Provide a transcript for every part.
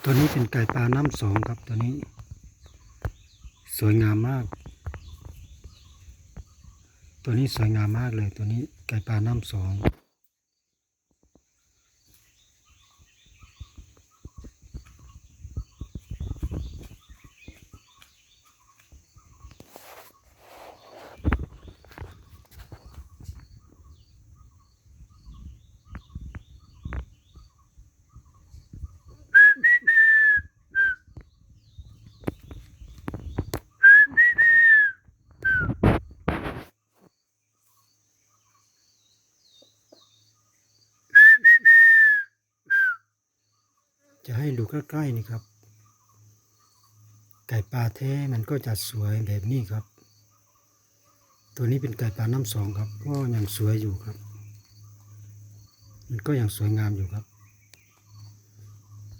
ตัวนี้เป็นไก่ปลาน้ำสองครับตัวนี้สวยงามมากตัวนี้สวยงามมากเลยตัวนี้ไก่ปลาน้ำสองจะให้ดูใกล้ๆนี่ครับไก่ปลาแท้มันก็จะสวยแบบนี้ครับตัวนี้เป็นไก่ปลาน้ำสองครับก็ยังสวยอยู่ครับมันก็ยังสวยงามอยู่ครับ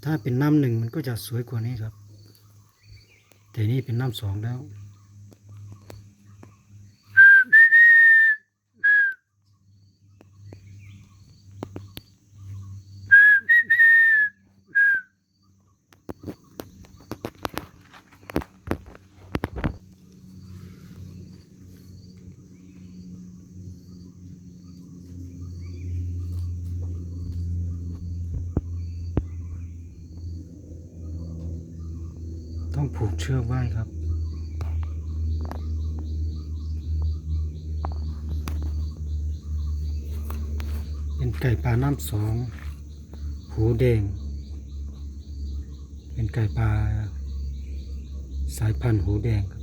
ถ้าเป็นน้ำหนึ่งมันก็จะสวยกว่านี้ครับแต่นี่เป็นน้ำสองแล้วต้องผูกเชือกไว้ครับเป็นไก่ปลาน้ำสองหูแดงเป็นไก่ปลาสายพันธุ์หูแดงครับ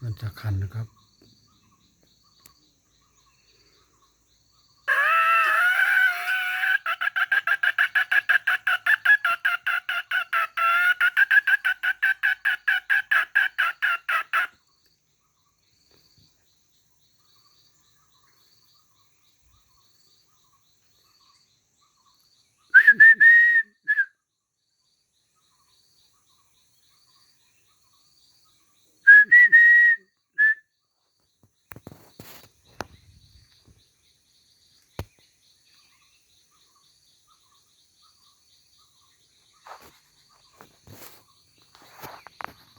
มันจะคันนะครับ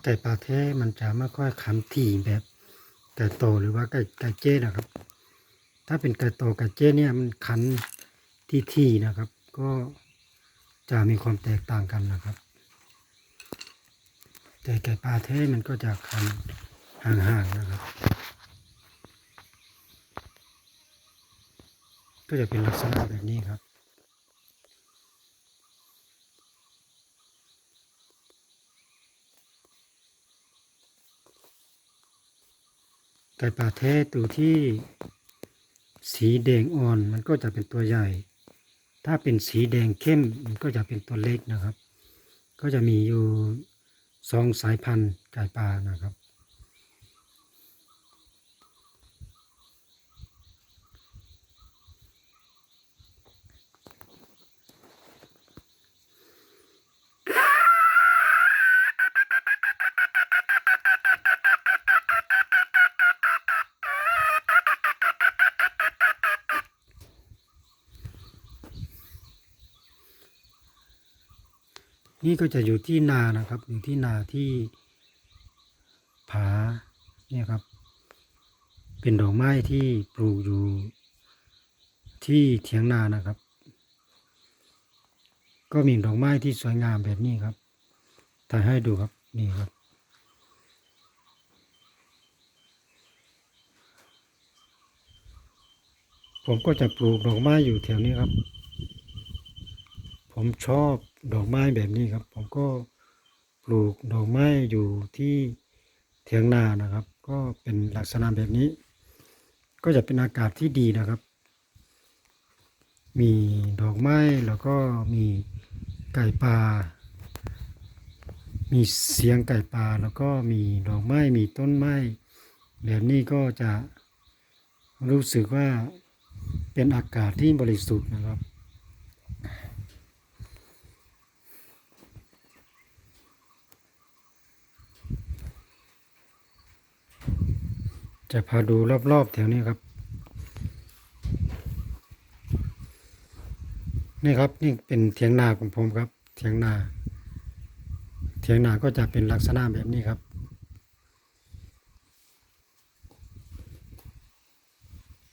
ไก่ปลาแท้มันจะไม่ค่อยขันถี่แบบไก่โตหรือว่าไก่เจ้นะครับถ้าเป็นไก่โตไก่เจ้เนี่ยมันขันที่นะครับก็จะมีความแตกต่างกันนะครับแต่ไก่ปลาแท้มันก็จะขันห่างๆนะครับก็จะเป็นลักษณะแบบนี้ครับไก่ปลาแท้ตัวที่สีแดงอ่อนมันก็จะเป็นตัวใหญ่ถ้าเป็นสีแดงเข้มมันก็จะเป็นตัวเล็กนะครับก็จะมีอยู่2 สายพันธุ์ไก่ปลานะครับนี่ก็จะอยู่ที่นานะครับอยู่ที่นาที่ผาเนี่ยครับเป็นดอกไม้ที่ปลูกอยู่ที่เถียงนานะครับก็มีดอกไม้ที่สวยงามแบบนี้ครับถ่ายให้ดูครับนี่ครับผมก็จะปลูกดอกไม้อยู่แถวนี้ครับผ ผมชอบดอกไม้แบบนี้ครับผมก็ปลูกดอกไม้อยู่ที่เถียงนานะครับ ก็เป็นลักษณะแบบนี้ ก็จะเป็นอากาศที่ดีนะครับ มีดอกไม้แล้วก็มีไก่ป่ามีเสียงไก่ป่าแล้วก็มีดอกไม้มีต้นไม้แบบนี้ก็จะรู้สึกว่าเป็นอากาศที่บริสุทธิ์นะครับจะพาดูรอบๆแถวนี้ครับนี่ครับนี่เป็นเถียงนาของผมครับเถียงนาก็จะเป็นลักษณะแบบนี้ครับ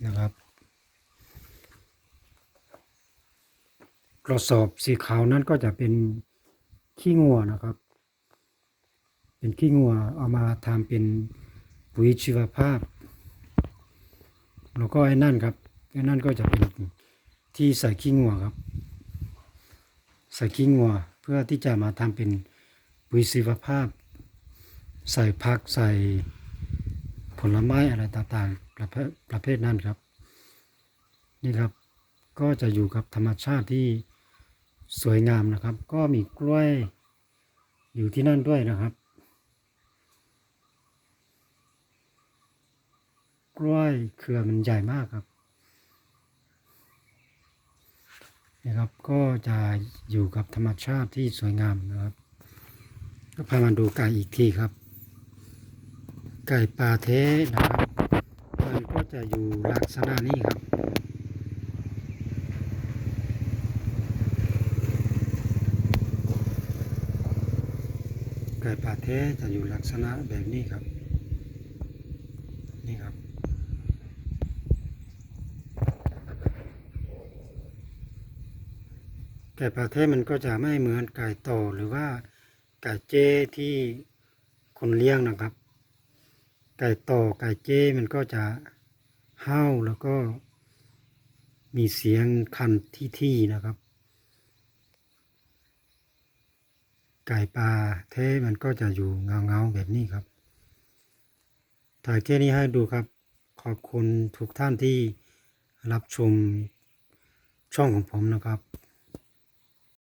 นะครับกระสอบสีขาวนั้นก็จะเป็นขี้งัวนะครับเป็นขี้งัวเอามาทำเป็นปุ๋ยชีวภาพแล้วก็ไอ้นั่นครับไอ้นั่นก็จะเป็นที่ใส่ขี้งัวครับใส่ขี้งัวเพื่อที่จะมาทำเป็นปุ๋ยชีวภาพใส่ผักใส่ผลไม้อะไรต่างๆประเภทนั้นครับนี่ครับก็จะอยู่กับธรรมชาติที่สวยงามนะครับก็มีกล้วยอยู่ที่นั่นด้วยนะครับกล้วยเครือมันใหญ่มากครับนี่ครับก็จะอยู่กับธรรมชาติที่สวยงามนะครับก็พามาดูไก่อีกทีครับไก่ป่าเทนะครับมันก็จะอยู่ลักษณะนี้ครับไก่ป่าเทจะอยู่ลักษณะแบบนี้ครับนี่ครับไก่ป่าเทมันก็จะไม่เหมือนไก่ต่อหรือว่าไก่เจ้ที่คนเลี้ยงนะครับไก่ต่อไก่เจ้มันก็จะเห่าแล้วก็มีเสียงคันที่นะครับไก่ป่าเทมันก็จะอยู่เงาแบบนี้ครับถ่ายแค่นี้ให้ดูครับขอบคุณทุกท่านที่รับชมช่องของผมนะครับ